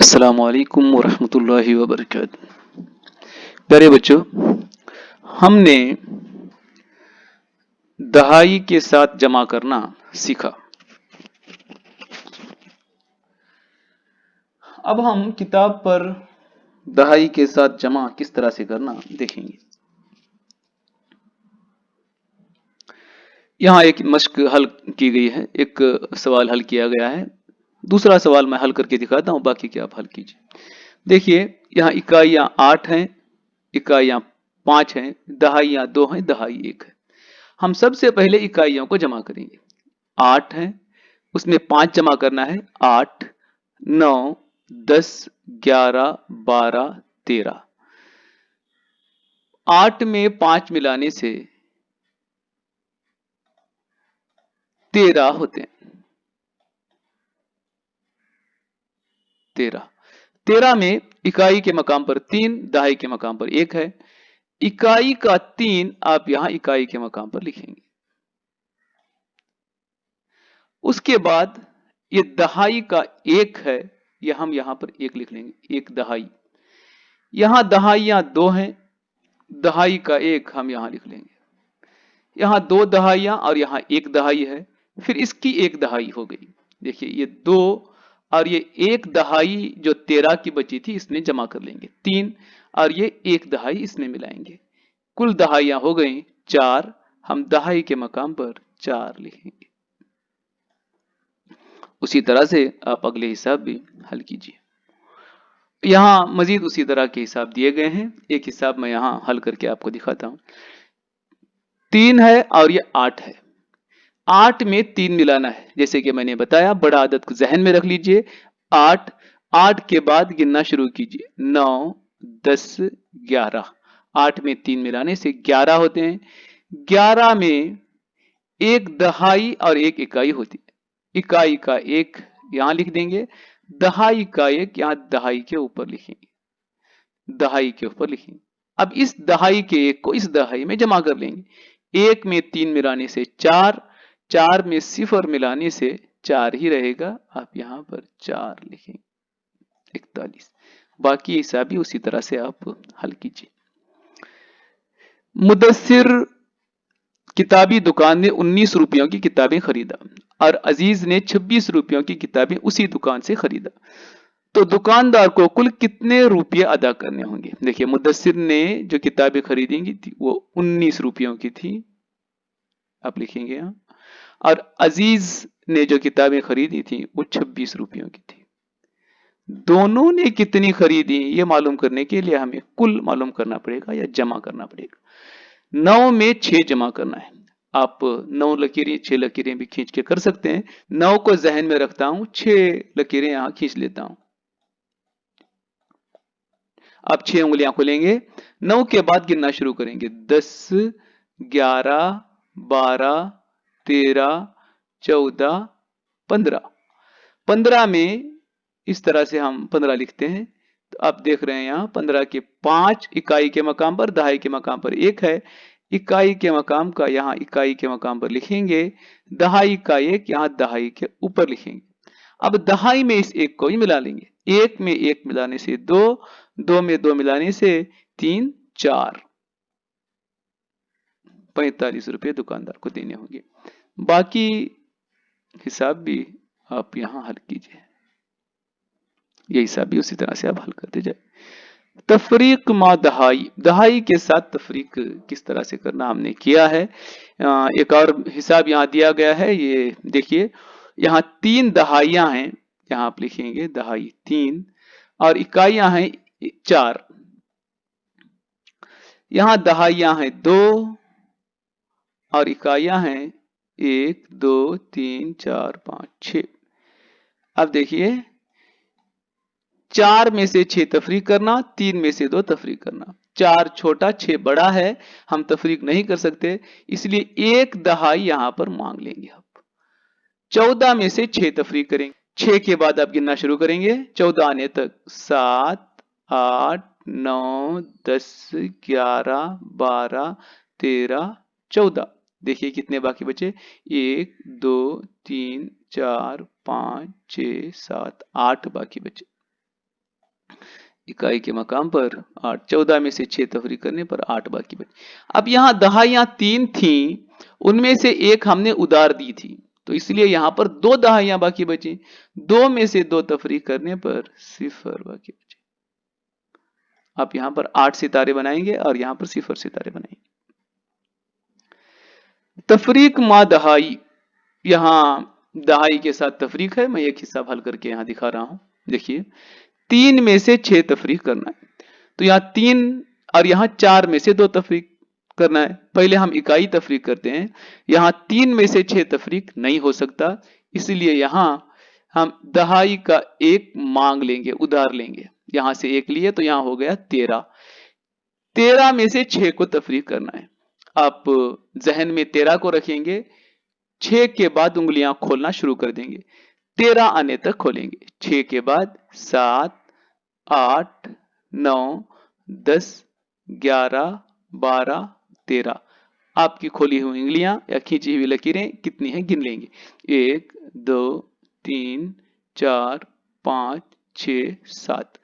अस्सलामुअलैकुम वरहमतुल्लाहि वबरकातुहू। प्यारे बच्चों, हमने दहाई के साथ जमा करना सीखा। अब हम किताब पर दहाई के साथ जमा किस तरह से करना देखेंगे। यहाँ एक मश्क हल की गई है, एक सवाल हल किया गया है। दूसरा सवाल मैं हल करके दिखाता हूँ, बाकी के आप हल कीजिए। देखिए, यहाँ इकाइयाँ 8 हैं, इकाइयाँ 5 हैं, दहाइयाँ 2 हैं, दहाई 1 है। हम सबसे पहले इकाइयों को जमा करेंगे। 8 है, उसमें 5 जमा करना है। 8, 9, 10, 11, 12, 13। 8 में 5 मिलाने से 13 होते हैं। 13 में इकाई के मकाम पर 3, दहाई के मकाम पर 1 है। इकाई का 3 आप यहां इकाई के मकाम पर लिखेंगे। उसके बाद ये दहाई का 1 है, ये हम यहां पर 1 लिख लेंगे, 1 दहाई। यहां दहाइयां 2 हैं, दहाई का 1 हम यहां लिख लेंगे। यहां 2 दहाइयां और यहां 1 दहाई है, फिर इसकी 1 दहाई हो गई। देखिए, ये 2 और ये 1 दहाई जो 13 की बची थी इसमें जमा कर लेंगे। 3 और ये 1 दहाई इसमें मिलाएंगे, कुल दहाइयां हो गई 4। हम दहाई के मकाम पर 4 लिखेंगे। उसी तरह से आप अगले हिसाब भी हल कीजिए। यहां मजीद उसी तरह के हिसाब दिए गए हैं। एक हिसाब मैं यहां हल करके आपको दिखाता हूं। 3 है और ये 8 है। 8 में 3 मिलाना है, जैसे कि मैंने बताया। बड़ा आदत को जहन में रख लीजिए। 8, 8 के बाद गिनना शुरू कीजिए। 9, 10, 11। 8 में 3 मिलाने से 11 होते हैं। 11 में 1 दहाई और 1 इकाई होती है। इकाई का 1 यहां लिख देंगे, दहाई का 1 यहां दहाई के ऊपर लिखेंगे, दहाई के ऊपर लिखेंगे। अब इस दहाई के 1 को इस दहाई में जमा कर लेंगे। 1 में 3 मिलाने से 4, 4 में 0 मिलाने से 4 ही रहेगा। आप यहां पर 4 लिखेंगे, 41। बाकी हिसाब भी उसी तरह से आप हल कीजिए। मुदस्सिर किताबी दुकान में 19 रुपयों की किताबें खरीदा और अजीज ने 26 रुपयों की किताबें उसी दुकान से खरीदा, तो दुकानदार को कुल कितने रुपये अदा करने होंगे। देखिए, मुदस्सिर ने जो किताबें खरीदेंगी थी वो 19 रुपयों की थी, आप लिखेंगे यहां। और अजीज ने जो किताबें खरीदी थी वो 26 रुपयों की थी। दोनों ने कितनी खरीदी ये मालूम करने के लिए हमें कुल मालूम करना पड़ेगा या जमा करना पड़ेगा। 9 में 6 जमा करना है। आप 9 लकीरें 6 लकीरें भी खींच के कर सकते हैं। 9 को जहन में रखता हूं, 6 लकीरें यहां खींच लेता हूं। आप 6 उंगलियां खोलेंगे, 9 के बाद गिनना शुरू करेंगे। 10, 11, 12, 13, 14, 15। 15 में इस तरह से हम 15 लिखते हैं। तो आप देख रहे हैं यहां 15 के 5 इकाई के मकाम पर, दहाई के मकाम पर 1 है। इकाई के मकाम का यहां इकाई के मकाम पर लिखेंगे, दहाई का 1 यहां दहाई के ऊपर लिखेंगे। अब दहाई में इस 1 को ही मिला लेंगे। 1 में 1 मिलाने से 2, 2 में 2 मिलाने से 3, 4। 45 रुपये दुकानदार को देने होंगे। बाकी हिसाब भी आप यहां हल कीजिए। ये हिसाब भी उसी तरह से आप हल करते जाए। तफरीक मा दहाई, दहाई के साथ तफरीक किस तरह से करना हमने किया है। एक और हिसाब यहाँ दिया गया है, ये देखिए। यहाँ 3 दहाइयां हैं, यहाँ आप लिखेंगे दहाई 3 और इकाइयां हैं 4। यहाँ दहाइयां हैं 2 और इकाइयां हैं 1, 2, 3, 4, 5, 6। अब देखिए, 4 में से 6 तफरीक करना, 3 में से 2 तफरीक करना। 4 छोटा 6 बड़ा है, हम तफरीक नहीं कर सकते, इसलिए 1 दहाई यहां पर मांग लेंगे। आप 14 में से 6 तफरीक करेंगे। 6 के बाद आप गिनना शुरू करेंगे 14 आने तक। 7, 8, 9, 10, 11, 12, 13, 14। देखिए कितने बाकी बचे। 1, 2, 3, 4, 5, 6, 7, 8 बाकी बचे। इकाई के मकाम पर 8, 14 में से 6 तफरीक करने पर 8 बाकी बचे। अब यहाँ दहाइयां 3 थी, उनमें से एक हमने उधार दी थी, तो इसलिए यहां पर 2 दहाइयां बाकी बची। 2 में से 2 तफरीक करने पर 0 बाकी बचे। आप यहां पर 8 सितारे बनाएंगे और यहां पर 0 सितारे बनाएंगे। तफरीक मा दहाई, यहां दहाई के साथ तफरीक है। मैं एक हिसाब हल करके यहां दिखा रहा हूं। देखिए, 3 में से 6 तफरीक करना है, तो यहां 3 और यहां 4 में से 2 तफरीक करना है। पहले हम इकाई तफरीक करते हैं। यहां 3 में से 6 तफरीक नहीं हो सकता, इसलिए यहां हम दहाई का 1 मांग लेंगे, उधार लेंगे। यहां से 1 लिए तो यहां हो गया 13। 13 में से 6 को तफरीक करना है। आप जहन में 13 को रखेंगे, 6 के बाद उंगलियां खोलना शुरू कर देंगे, 13 आने तक खोलेंगे। 6 के बाद 7, 8, 9, 10, 11, 12, 13। आपकी खोली हुई उंगलियां या खींची हुई लकीरें कितनी हैं गिन लेंगे। 1, 2, 3, 4, 5, 6, 7।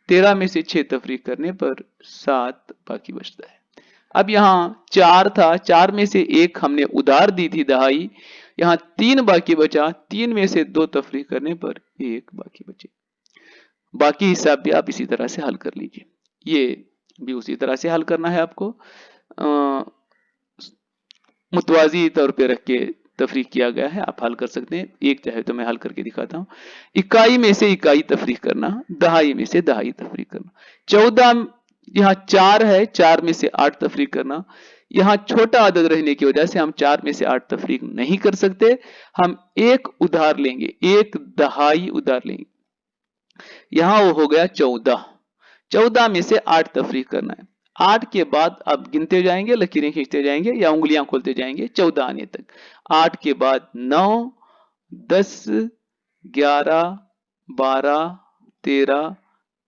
13 में से 6 तफरीक करने पर 7 बाकी बचता है। अब यहां 4 था, 4 में से 1 हमने उधार दी थी दहाई, यहां 3 बाकी बचा। 3 में से 2 तफरीक करने पर 1 बाकी बचे। बाकी हिसाब भी आप इसी तरह से हल कर लीजिए। ये भी उसी तरह से हल करना है आपको। मुतवाजी तौर पे रख के तफरीक किया गया है, आप हल कर सकते हैं। एक चाहे तो मैं हल करके दिखाता हूं। इकाई में से इकाई तफरीक करना, दहाई में से दहाई तफरीक करना। 14 यहां 4 है, 4 में से 8 तफरीक करना। यहां छोटा अदद रहने की वजह से हम 4 में से 8 तफरीक नहीं कर सकते। हम एक उधार लेंगे, एक दहाई उधार लेंगे। यहां वो हो गया 14। 14 में से 8 तफरीक करना है। 8 के बाद आप गिनते जाएंगे, लकीरें खींचते जाएंगे या उंगलियां खोलते जाएंगे 14 आने तक। 8 के बाद 9, 10, 11, 12, 13,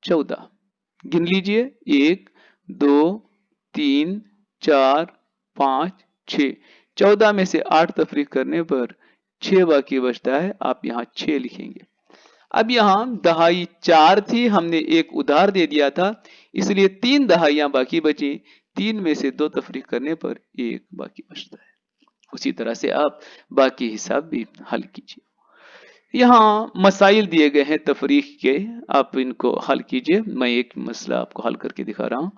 14 गिन लीजिए। 1, 2, 3, 4, 5, 6। 14 में से 8 तफरीक करने पर 6 बाकी बचता है। आप यहां 6 लिखेंगे। अब यहां दहाई 4 थी, हमने एक उधार दे दिया था, इसलिए 3 दहाइयां बाकी बची। 3 में से 2 तफरीक करने पर 1 बाकी बचता है। उसी तरह से आप बाकी हिसाब भी हल कीजिए। यहां मसाइल दिए गए हैं तफरीक के, आप इनको हल कीजिए। मैं एक मसला आपको हल करके दिखा रहा हूं।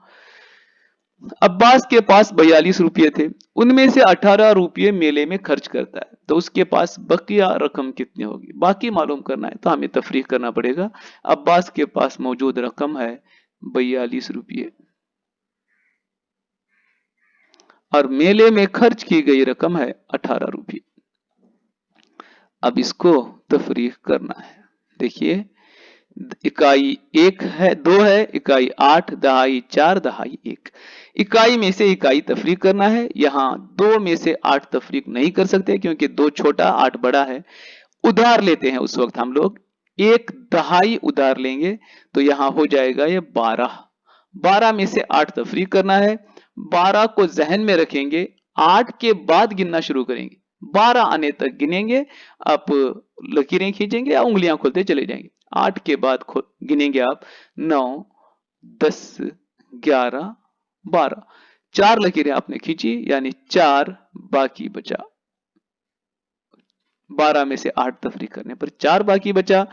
अब्बास के पास 42 रुपये थे, उनमें से 18 रुपये मेले में खर्च करता है, तो उसके पास बकिया रकम कितनी होगी। बाकी मालूम करना है तो हमें तफरीक करना पड़ेगा। अब्बास के पास मौजूद रकम है 42 रुपये और मेले में खर्च की गई रकम है 18 रुपये। अब इसको तफरीक करना है। देखिए, इकाई 1 है, 2 है, इकाई 8, दहाई 4, दहाई 1। इकाई में से इकाई तफरीक करना है। यहां 2 में से 8 तफरीक नहीं कर सकते क्योंकि 2 छोटा 8 बड़ा है। उधार लेते हैं उस वक्त हम लोग, एक दहाई उधार लेंगे, तो यहां हो जाएगा ये 12। 12 में से 8 तफरीक करना है। 12 को जहन में रखेंगे, 8 के बाद गिनना शुरू करेंगे, 12 आने तक गिनेंगे। आप लकीरें खींचेंगे या उंगलियां खोलते चले जाएंगे। 8 के बाद गिनेंगे आप 9, 10, 11, 12। 4 लकीरें आपने खींची, यानी 4 बाकी बचा। 12 में से 8 तफरीक करने पर 4 बाकी बचा।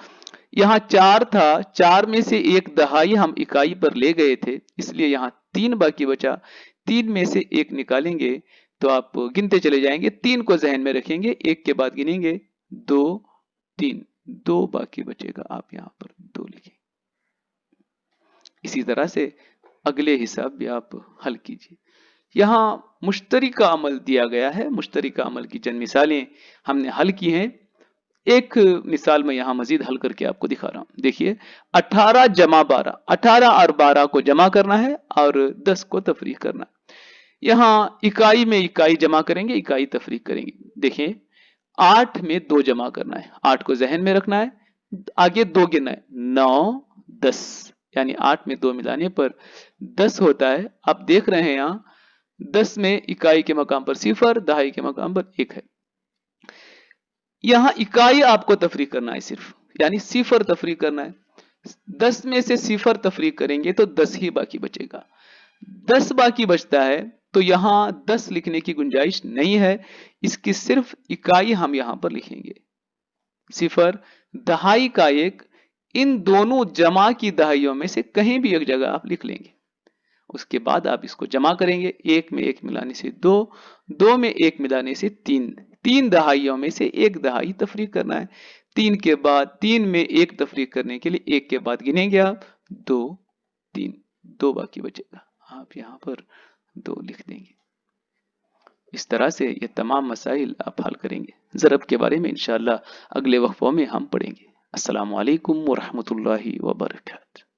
यहां 4 था, 4 में से एक दहाई हम इकाई पर ले गए थे, इसलिए यहां 3 बाकी बचा। 3 में से 1 निकालेंगे तो आप गिनते चले जाएंगे, 3 को जहन में रखेंगे, 1 के बाद गिनेंगे 2, 3, 2 बाकी बचेगा। आप यहां पर 2 लिखें। इसी तरह से अगले हिसाब भी आप हल कीजिए। यहां मुश्तरिका अमल दिया गया है। मुश्तरिका अमल की चंद मिसालें हमने हल की हैं। एक मिसाल में यहां मजीद हल करके आपको दिखा रहा हूं। देखिए, 18 जमा 12, 18 और 12 को जमा करना है और 10 को तफरीक करना है। यहां इकाई में इकाई जमा करेंगे, इकाई तफरीक करेंगे। देखिए, 8 में 2 जमा करना है, 8 को जहन में रखना है, आगे 2 गिनना है, 9, 10, यानी 8 में 2 मिलाने पर 10 होता है। आप देख रहे हैं यहां 10 में इकाई के मकाम पर 0, दहाई के मकाम पर 1 है। यहां इकाई आपको तफरीक करना है सिर्फ, यानी 0 तफरीक करना है। 10 में से सिफर तफरीक करेंगे तो 10 ही बाकी बचेगा। 10 बाकी बचता है तो यहां 10 लिखने की गुंजाइश नहीं है, इसकी सिर्फ इकाई हम यहां पर लिखेंगे। सिफर, दहाई का एक, इन दोनों जमा की दहाइयों में से कहीं भी एक जगह आप लिख लेंगे। उसके बाद आप इसको जमा करेंगे, एक में एक मिलाने से दो, दो में एक मिलाने से तीन, तीन दहाइयों में से एक दहाई तफरीक करना है। तीन के बाद, तीन में एक तफरीक करने के लिए एक के बाद गिनेंगे आप, दो, तीन, दो बाकी बचेगा, आप यहां पर दो लिख देंगे। इस तरह से ये तमाम मसाइल आप हल करेंगे। ज़रब के बारे में इंशाअल्लाह अगले वक्फों में हम पढ़ेंगे। अस्सलामु अलैकुम व रहमतुल्लाहि व बरकातहू।